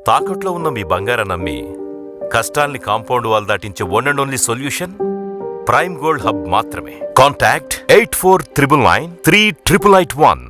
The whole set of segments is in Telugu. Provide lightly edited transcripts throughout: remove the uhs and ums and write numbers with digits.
తాకట్లో ఉన్న మీ బంగారాన్ని నమ్మి కష్టాల్ని కాంపౌండ్ వాల్ దాటించే one and only solution Prime Gold Hub మాత్రమే. Contact 8499938881.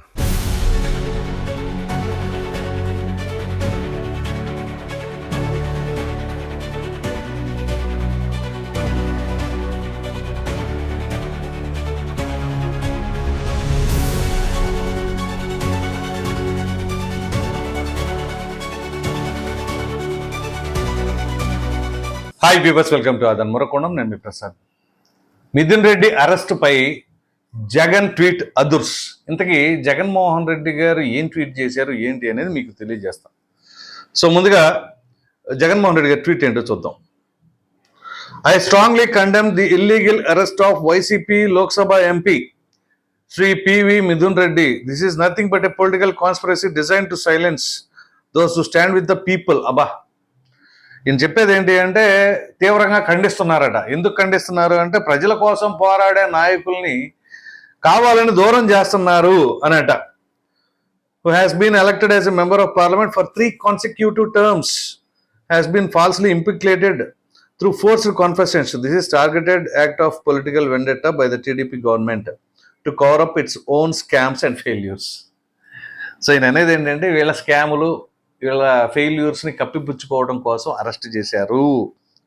Hi viewers, welcome to అదన్ మురకొండం. నేను మీ ప్రసాద్. మిథున్ రెడ్డి అరెస్ట్ పై జగన్ ట్వీట్ అదుర్స్. ఇంతకీ జగన్మోహన్ రెడ్డి గారు ఏం ట్వీట్ చేశారు ఏంటి అనేది మీకు తెలియజేస్తాం. సో ముందుగా జగన్మోహన్ రెడ్డి గారి ట్వీట్ ఏంటో చూద్దాం. I strongly condemn the illegal arrest of YCP Lok Sabha MP Shri PV Mithun Reddy. This is nothing but a political conspiracy designed to silence those to stand with the people. అబ్బా, ఈయన చెప్పేది ఏంటి అంటే తీవ్రంగా ఖండిస్తున్నారట. ఎందుకు ఖండిస్తున్నారు అంటే ప్రజల కోసం పోరాడే నాయకుల్ని కావాలని దూరం చేస్తున్నారు అనట. Who has been elected as a member of Parliament for 3 consecutive terms has been falsely implicated through forced confessions. This is targeted act of political vendetta by the TDP government to cover up its own scams and failures. So ఈయన అనేది ఏంటంటే వీళ్ళ స్కాములు, వీళ్ళ ఫెయిల్యూర్స్ని కప్పిపుచ్చుకోవడం కోసం అరెస్ట్ చేశారు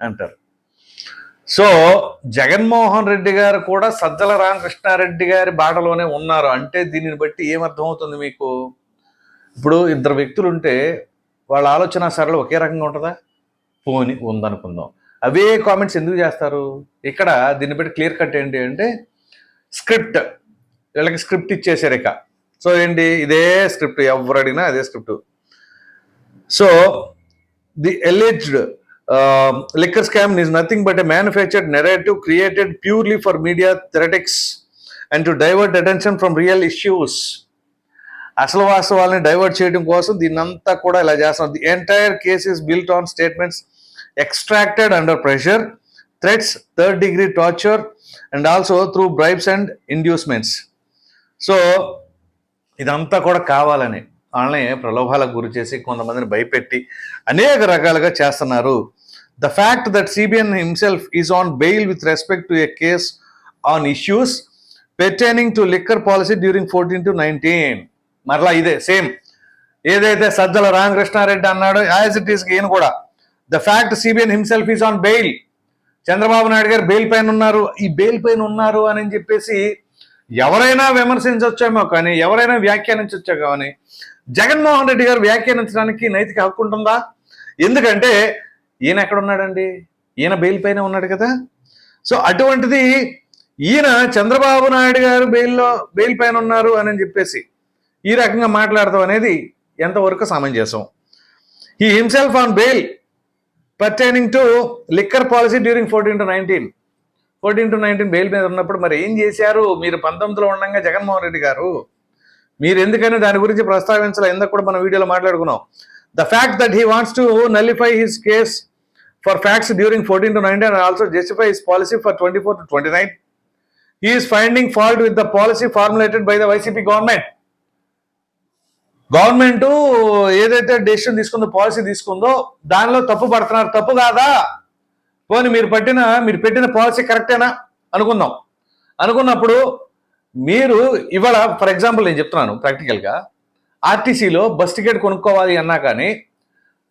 అంటారు. సో జగన్మోహన్ రెడ్డి గారు కూడా సజ్జల రామకృష్ణారెడ్డి గారి బాటలోనే ఉన్నారు అంటే దీనిని బట్టి ఏమర్థమవుతుంది మీకు? ఇప్పుడు ఇద్దరు వ్యక్తులు ఉంటే వాళ్ళ ఆలోచన సరళ ఒకే రకంగా ఉంటుందా? పోని ఉందనుకుందాం. అవే కామెంట్స్ ఎందుకు చేస్తారు? ఇక్కడ దీన్ని బట్టి క్లియర్ కట్ ఏంటి అంటే స్క్రిప్ట్, వీళ్ళకి స్క్రిప్ట్ ఇచ్చేసారు ఇక. సో ఏంటి, ఇదే స్క్రిప్ట్, ఎవరు అడిగినా అదే script. So, the alleged liquor scam is nothing but a manufactured narrative created purely for media theatrics and to divert attention from real issues. అసలు వాస్తవాలని డైవర్ట్ చేయడం కోసం దీన్నంతా కూడా ఇలా చేస్తున్నారు. The entire case is built on statements extracted under pressure, threats, third degree torture and also through bribes and inducements. So ఇదంతా కూడా కావాలని వాళ్ళని ప్రలోభాలకు గురి చేసి కొంతమందిని భయపెట్టి అనేక రకాలుగా చేస్తున్నారు. The fact that CBN himself is on bail with respect to a case on issues pertaining to liquor policy during 14 to 19. మరలా ఇదే సేమ్ ఏదైతే సజ్జల రామకృష్ణారెడ్డి అన్నాడో యాజ్ ఇట్ ఈస్ ఈయన కూడా. The fact CBN himself is on bail. Chandrababu Naidu గారు బెయిల్ పైన ఉన్నారు, ఈ బెయిల్ పైన ఉన్నారు అని చెప్పేసి ఎవరైనా విమర్శించవచ్చేమో కానీ, ఎవరైనా వ్యాఖ్యానించవచ్చో కానీ జగన్మోహన్ రెడ్డి గారు వ్యాఖ్యానించడానికి నైతిక హక్కు ఉంటుందా? ఎందుకంటే ఈయన ఎక్కడ ఉన్నాడండి? ఈయన బెయిల్ పైన ఉన్నాడు కదా. సో అటువంటిది ఈయన చంద్రబాబు నాయుడు గారు బెయిల్ పైన ఉన్నారు అని చెప్పేసి ఈ రకంగా మాట్లాడతాం అనేది ఎంతవరకు సమంజసం? He himself on bail pertaining to liquor policy during 14 to 19 bail మీద ఉన్నప్పుడు మరి ఏం చేశారు మీరు 19లో ఉండగా జగన్మోహన్ రెడ్డి గారు? మీరు ఎందుకని దాని గురించి ప్రస్తావించాలి? ఎందుకు కూడా మనం వీడియోలో మాట్లాడుకున్నాం. The fact that he wants to nullify his case for facts during 14 to 19 and also justify his policy for 24 to 29. He is finding fault with the policy formulated by the YCP government. Government ఏదైతే డెసిషన్ తీసుకుందో, పాలసీ తీసుకుందో దానిలో తప్పు పడుతున్నారు. తప్పు కాదా? పోనీ మీరు పెట్టిన పాలసీ కరెక్టేనా అనుకుందాం. అనుకున్నప్పుడు మీరు ఇవాళ ఫర్ ఎగ్జాంపుల్ నేను చెప్తున్నాను ప్రాక్టికల్గా, ఆర్టీసీలో బస్ టికెట్ కొనుక్కోవాలి అన్నా కానీ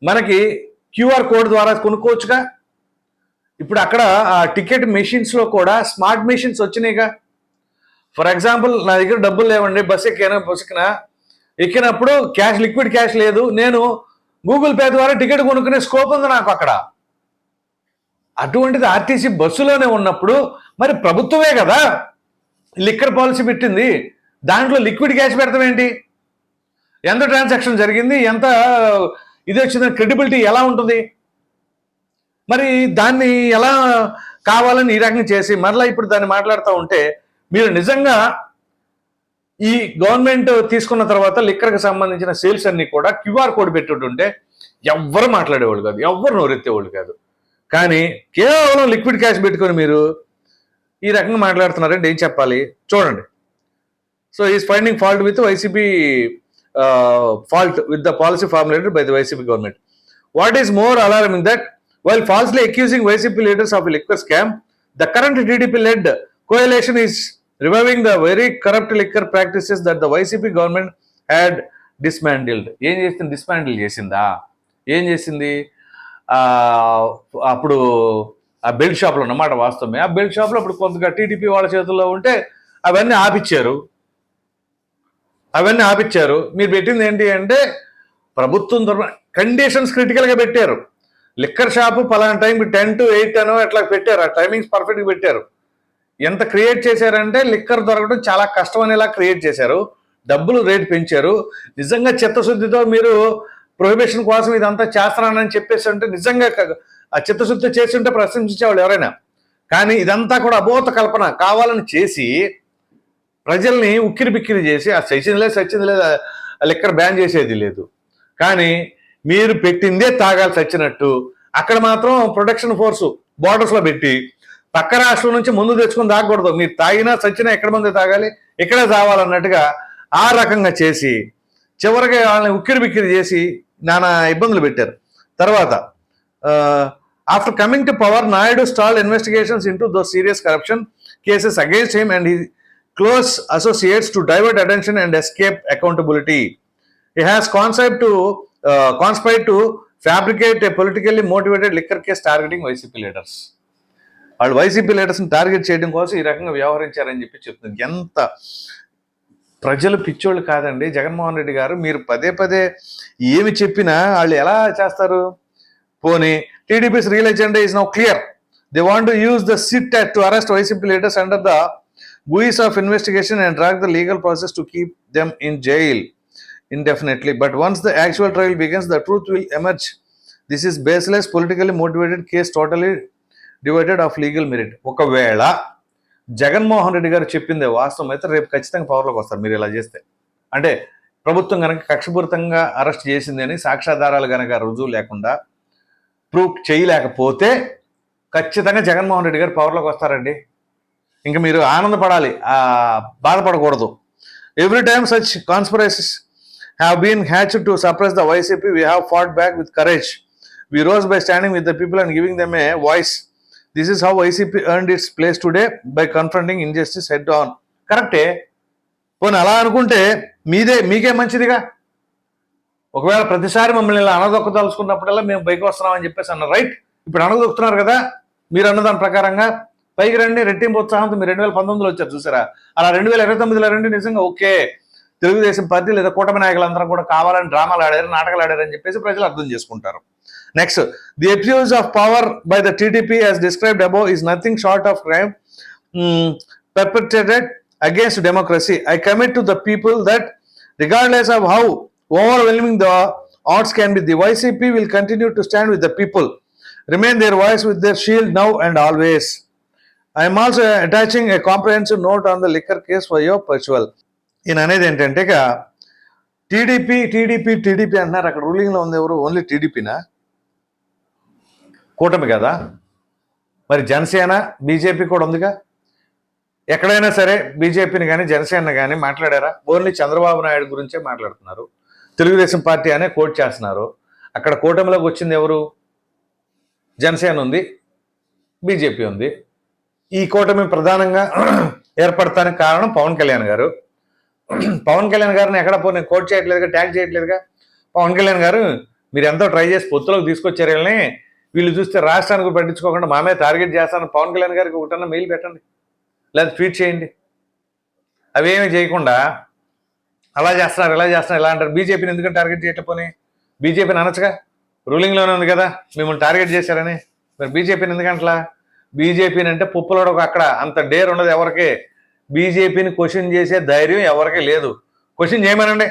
మనకి క్యూఆర్ కోడ్ ద్వారా కొనుక్కోవచ్చుగా. ఇప్పుడు అక్కడ ఆ టికెట్ మెషిన్స్లో కూడా స్మార్ట్ మెషిన్స్ వచ్చినాయిగా. ఫర్ ఎగ్జాంపుల్ నా దగ్గర డబ్బులు లేవండి, బస్ ఎక్కినప్పుడు లిక్విడ్ క్యాష్ లేదు, నేను గూగుల్ పే ద్వారా టికెట్ కొనుక్కునే స్కోప్ ఉంది నాకు అక్కడ. అటువంటిది ఆర్టీసీ బస్సులోనే ఉన్నప్పుడు మరి ప్రభుత్వమే కదా లిక్కర్ పాలసీ పెట్టింది, దాంట్లో లిక్విడ్ క్యాష్ పెడతాం ఏంటి? ఎంత ట్రాన్సాక్షన్ జరిగింది, ఎంత ఇది వచ్చింది, క్రెడిబిలిటీ ఎలా ఉంటుంది? మరి దాన్ని ఎలా కావాలని ఈ రకంగా చేసి మరలా ఇప్పుడు దాన్ని మాట్లాడుతూ ఉంటే మీరు నిజంగా ఈ గవర్నమెంట్ తీసుకున్న తర్వాత లిక్కర్కి సంబంధించిన సేల్స్ అన్ని కూడా క్యూఆర్ కోడ్ పెట్టుంటే ఎవ్వరు మాట్లాడేవాళ్ళు కాదు, ఎవ్వరు నోరెత్తేవాళ్ళు కాదు. కానీ కేవలం లిక్విడ్ క్యాష్ పెట్టుకొని మీరు ఈ రకంగా మాట్లాడుతున్నారంటే ఏం చెప్పాలి చూడండి. So is finding fault with YCP fault with the policy formulated by the YCP government. What is more alarming that while falsely accusing YCP leaders of a liquor scam, the current TDP-led coalition is reviving the very corrupt liquor practices that the YCP government had dismantled. ఏం చేసింది? డిస్మాండిల్ చేసిందా? ఏం చేసింది? అప్పుడు ఆ బెల్ట్ షాప్లో ఉన్నమాట వాస్తవమే. ఆ బెల్ట్ షాప్లో అప్పుడు కొంతగా టీడీపీ వాళ్ళ చేతుల్లో ఉంటే అవన్నీ ఆపిచ్చారు. మీరు పెట్టింది ఏంటి అంటే ప్రభుత్వం కండిషన్స్ క్రిటికల్గా పెట్టారు. లిక్కర్ షాపు పలానా టైంకి 10 to 8 అనో అట్లా పెట్టారు. ఆ టైమింగ్స్ పర్ఫెక్ట్గా పెట్టారు. ఎంత క్రియేట్ చేశారంటే లిక్కర్ దొరకడం చాలా కష్టం అనేలా క్రియేట్ చేశారు. డబ్బులు రేటు పెంచారు. నిజంగా చిత్తశుద్ధితో మీరు ప్రొహిబిషన్ కోసం ఇదంతా చేస్తున్నానని చెప్పేసి అంటే నిజంగా ఆ చిత్తశుద్ధి చేసి ఉంటే ప్రశంసించేవాళ్ళు ఎవరైనా. కానీ ఇదంతా కూడా అబోధ కల్పన కావాలని చేసి ప్రజల్ని ఉక్కిరి బిక్కిరి చేసి ఆ సచ్చింది లేదు లిక్కర్ బ్యాన్ చేసేది లేదు. కానీ మీరు పెట్టిందే తాగాలి చచ్చినట్టు. అక్కడ మాత్రం ప్రొటెక్షన్ ఫోర్సు బోర్డర్స్లో పెట్టి పక్క రాష్ట్రం నుంచి ముందు తెచ్చుకుని తాగకూడదు. మీరు తాగినా చచ్చినా ఎక్కడ మంది తాగాలి, ఇక్కడే తాగాలన్నట్టుగా ఆ రకంగా చేసి చివరికి వాళ్ళని ఉక్కిరి బిక్కిరి చేసి నానా ఇబ్బందులు పెట్టారు. తర్వాత after coming to power, Naidu stall investigations into though serious corruption cases against him and he close associates to divert attention and escape accountability. He has conspired to fabricate a politically motivated liquor case targeting YCP leaders. వాళ్ళు వైసీపీ లీడర్స్ని టార్గెట్ చేయడం కోసం ఈ రకంగా వ్యవహరించారని చెప్పి చెప్తుంది. ఎంత ప్రజలు పిచ్చోళ్ళు కాదండి జగన్మోహన్ రెడ్డి గారు. మీరు పదే పదే ఏమి చెప్పినా వాళ్ళు ఎలా చేస్తారు? పోనీ TDP's real agenda is now clear. They want to use the SIT to arrest YCP leaders under the guise of investigation and drag the legal process to keep them in jail indefinitely. But once the actual trial begins, the truth will emerge. This is baseless, politically motivated case, totally devoid of legal merit. ఒకవేళ జగన్మోహన్ రెడ్డి గారు చెప్పిందే వాస్తవం అయితే రేపు ఖచ్చితంగా పవర్లోకి వస్తారు మీరు ఇలా చేస్తే. అంటే ప్రభుత్వం కనుక కక్షపూరితంగా అరెస్ట్ చేసింది అని సాక్ష్యాధారాలు కనుక రుజువు లేకుండా ప్రూఫ్ చేయలేకపోతే ఖచ్చితంగా జగన్మోహన్ రెడ్డి గారు పవర్లోకి వస్తారండి. ఇంకా మీరు ఆనందపడాలి, బాధపడకూడదు. Every time such conspiracies have been hatched to suppress the YCP, we have fought back with courage. We rose by standing with the people and giving them a voice. This is how YCP earned its place today, by confronting injustice head on. కరెక్టే. పోనీ అలా అనుకుంటే మీకే మంచిదిగా. ఒకవేళ ప్రతిసారి మమ్మల్ని ఇలా అనదొక్కదలుచుకున్నప్పుడల్లా మేము పైకి వస్తున్నామని చెప్పేసి అన్నారు. రైట్, ఇప్పుడు అనదొక్కుతున్నారు కదా మీరు అన్న దాని ప్రకారంగా పైకి రండి. రెట్టింపు ఉత్సాహంతో మీరు 2019లో వచ్చారు చూసారా, అలా 2029లో రండి. నిజంగా ఓకే, తెలుగుదేశం పార్టీ లేదా కూటమి నాయకులందరూ కూడా కావాలని డ్రామాలు ఆడారు, నాటకాలు ఆడారు అని చెప్పేసి ప్రజలు అర్థం చేసుకుంటారు. Next, the abuse of power by the TDP as described above is nothing short of crime perpetrated against democracy. I commit to the people that regardless of how overwhelming the odds can be, the YCP will continue to stand with the people, remain their voice with their shield now and always. I am also attaching a comprehensive note on the liquor case for your perusal. ఈయన అనేది ఏంటంటే ఇక టీడీపీ అంటున్నారు. అక్కడ రూలింగ్లో ఉంది ఎవరు? ఓన్లీ టీడీపీనా? కూటమి కదా. మరి జనసేన బీజేపీ కూడా ఉందిగా. ఎక్కడైనా సరే బీజేపీని కానీ జనసేన కానీ మాట్లాడారా? ఓన్లీ చంద్రబాబు నాయుడు గురించే మాట్లాడుతున్నారు. తెలుగుదేశం పార్టీ అనే కోట్ చేస్తున్నారు. అక్కడ కూటమిలోకి వచ్చింది ఎవరు? జనసేన ఉంది, బీజేపీ ఉంది. ఈ కూటమి ప్రధానంగా ఏర్పడటానికి కారణం పవన్ కళ్యాణ్ గారు. పవన్ కళ్యాణ్ గారిని ఎక్కడ పోనీ కోట్ చేయట్లేదుగా, ట్యాగ్ చేయట్లేదుగా. పవన్ కళ్యాణ్ గారు మీరు ఎంతో ట్రై చేసి పొత్తులోకి తీసుకొచ్చారు వీళ్ళని, వీళ్ళు చూస్తే రాష్ట్రానికి పట్టించుకోకుండా మా మీద టార్గెట్ చేస్తాను. పవన్ కళ్యాణ్ గారికి ఒకటన్నా మెయిల్ పెట్టండి, లేదా ట్వీట్ చేయండి. అవేమీ చేయకుండా అలా చేస్తున్నారు, ఇలా చేస్తున్నారు, ఇలా అంటారు. బీజేపీని ఎందుకంటే టార్గెట్ చేయకపోని? బీజేపీని అనొచ్చుగా, రూలింగ్లోనే ఉంది కదా, మిమ్మల్ని టార్గెట్ చేశారని. మరి బీజేపీని ఎందుకంటలా? బీజేపీని అంటే పుప్పులోడు అక్కడ అంత డేర్ ఉండదు ఎవరికి. బీజేపీని క్వశ్చన్ చేసే ధైర్యం ఎవరికి లేదు. క్వశ్చన్ చేయమనండి.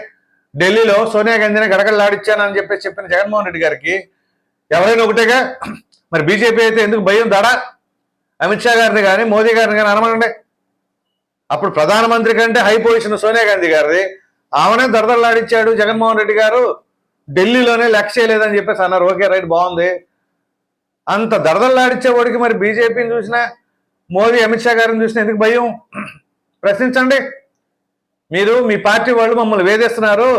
ఢిల్లీలో సోనియా గాంధీని గడగడలాడిచ్చానని చెప్పేసి చెప్పిన జగన్మోహన్ రెడ్డి గారికి ఎవరైనా ఒకటేగా. మరి బీజేపీ అయితే ఎందుకు భయం దడా? అమిత్ షా గారిని కానీ మోదీ గారిని కానీ అనమనండి. అప్పుడు ప్రధానమంత్రి కంటే హై పొజిషన్ సోనియా గాంధీ గారిది. ఆమెనే దడదడలాడిచ్చాడు జగన్మోహన్ రెడ్డి గారు, ఢిల్లీలోనే లెక్క చేయలేదని చెప్పేసి అన్నారు. ఓకే రైట్, బాగుంది. అంత దడదడలాడిచ్చేవాడికి మరి బీజేపీని చూసినా మోదీ అమిత్ షా గారిని చూసినా ఎందుకు భయం? ప్రశ్నించండి. మీరు మీ పార్టీ వాళ్ళు మమ్మల్ని వేధిస్తున్నారు,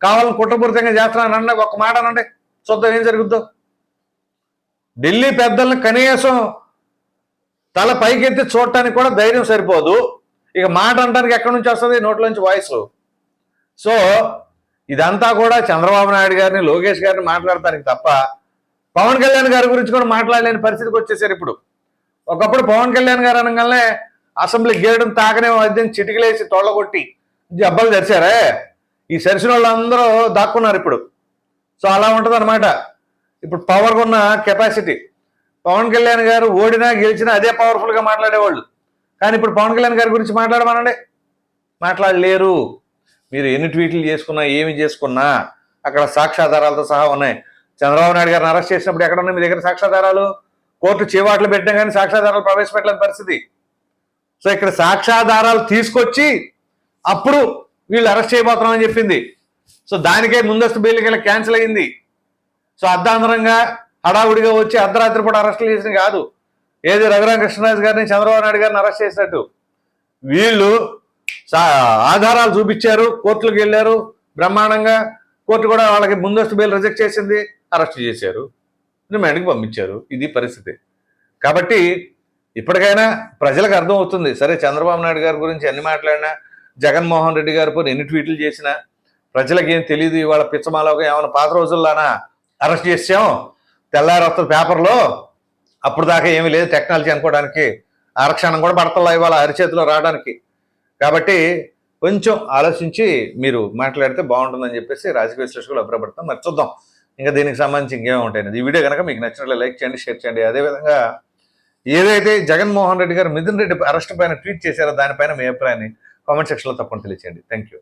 కావాలని కుట్రపూరితంగా చేస్తున్నారు అన్న ఒక్క మాట అనండి. చూద్దాం ఏం జరుగుద్దో. ఢిల్లీ పెద్దలను కనీసం తల పైకెత్తి చూడటానికి కూడా ధైర్యం సరిపోదు, ఇక మాట అనడానికి ఎక్కడి నుంచి వస్తుంది, నోట్లోంచి వాయిస్. సో ఇదంతా కూడా చంద్రబాబు నాయుడు గారిని, లోకేష్ గారిని మాట్లాడటానికి తప్ప పవన్ కళ్యాణ్ గారి గురించి కూడా మాట్లాడలేని పరిస్థితికి వచ్చేసారు ఇప్పుడు. ఒకప్పుడు పవన్ కళ్యాణ్ గారు అనగానే అసెంబ్లీ గేయడం తాకనే వాద్యం చిటికలేసి తోళ్ళగొట్టి జబ్బలు తెరిచారే, ఈ సరిసిన వాళ్ళందరూ దాక్కున్నారు ఇప్పుడు. సో అలా ఉంటుంది అనమాట ఇప్పుడు పవర్గా ఉన్న కెపాసిటీ. పవన్ కళ్యాణ్ గారు ఓడినా గెలిచినా అదే పవర్ఫుల్గా మాట్లాడేవాళ్ళు, కానీ ఇప్పుడు పవన్ కళ్యాణ్ గారి గురించి మాట్లాడమనండి, మాట్లాడలేరు. మీరు ఎన్ని ట్వీట్లు చేసుకున్నా ఏమి చేసుకున్నా అక్కడ సాక్ష్యాధారాలతో సహా ఉన్నాయి. చంద్రబాబు నాయుడు గారిని అరెస్ట్ చేసినప్పుడు ఎక్కడ ఉన్నాయి మీ దగ్గర సాక్ష్యాధారాలు? కోర్టు చేవాట్లు పెట్టినా కానీ సాక్ష్యాధారాలు ప్రవేశపెట్టలేని పరిస్థితి. సో ఇక్కడ సాక్ష్యాధారాలు తీసుకొచ్చి అప్పుడు వీళ్ళు అరెస్ట్ చేయబోతున్నామని చెప్పింది. సో దానికే ముందస్తు బెయిల్కి క్యాన్సిల్ అయింది. సో అర్ధాంతరంగా హడావుడిగా వచ్చి అర్ధరాత్రి పూట అరెస్టులు చేసిన కాదు, ఏది రఘురామకృష్ణరాజు గారిని చంద్రబాబు నాయుడు గారిని అరెస్ట్ చేసినట్టు వీళ్ళు ఆధారాలు చూపించారు, కోర్టులకు వెళ్ళారు బ్రహ్మాండంగా. కోర్టు కూడా వాళ్ళకి ముందస్తు బెయిల్ రిజెక్ట్ చేసింది, అరెస్ట్ చేశారు, రిమాండ్కి పంపించారు. ఇది పరిస్థితి. కాబట్టి ఇప్పటికైనా ప్రజలకు అర్థం అవుతుంది. సరే చంద్రబాబు నాయుడు గారి గురించి ఎన్ని మాట్లాడినా, జగన్మోహన్ రెడ్డి గారి పోయి ఎన్ని ట్వీట్లు చేసినా ప్రజలకు ఏం తెలియదు. ఇవాళ పిచ్చమాలోగా ఏమైనా పాత రోజుల్లోనా అరెస్ట్ చేసాం తెల్లారి వస్తుంది పేపర్లో, అప్పుడు దాకా ఏమీ లేదు టెక్నాలజీ అనుకోవడానికి, ఆరక్షణం కూడా పడతల్లా ఇవాళ అరిచేతిలో రావడానికి. కాబట్టి కొంచెం ఆలోచించి మీరు మాట్లాడితే బాగుంటుందని చెప్పేసి రాజకీయ విశ్లేషకులు అభిప్రాయపడతాం. మరి చూద్దాం ఇంకా దీనికి సంబంధించి ఇంకేమో ఉంటాయి. ఈ వీడియో కనుక మీకు నచ్చినట్లు లైక్ చేయండి, షేర్ చేయండి. అదేవిధంగా ఏదైతే జగన్మోహన్ రెడ్డి గారు మిథున్ రెడ్డి అరెస్ట్ పైన ట్వీట్ చేశారో దానిపైన మీ అభిప్రాయాన్ని కామెంట్ సెక్షన్లో తప్పకుండా తెలియచేయండి. Thank you.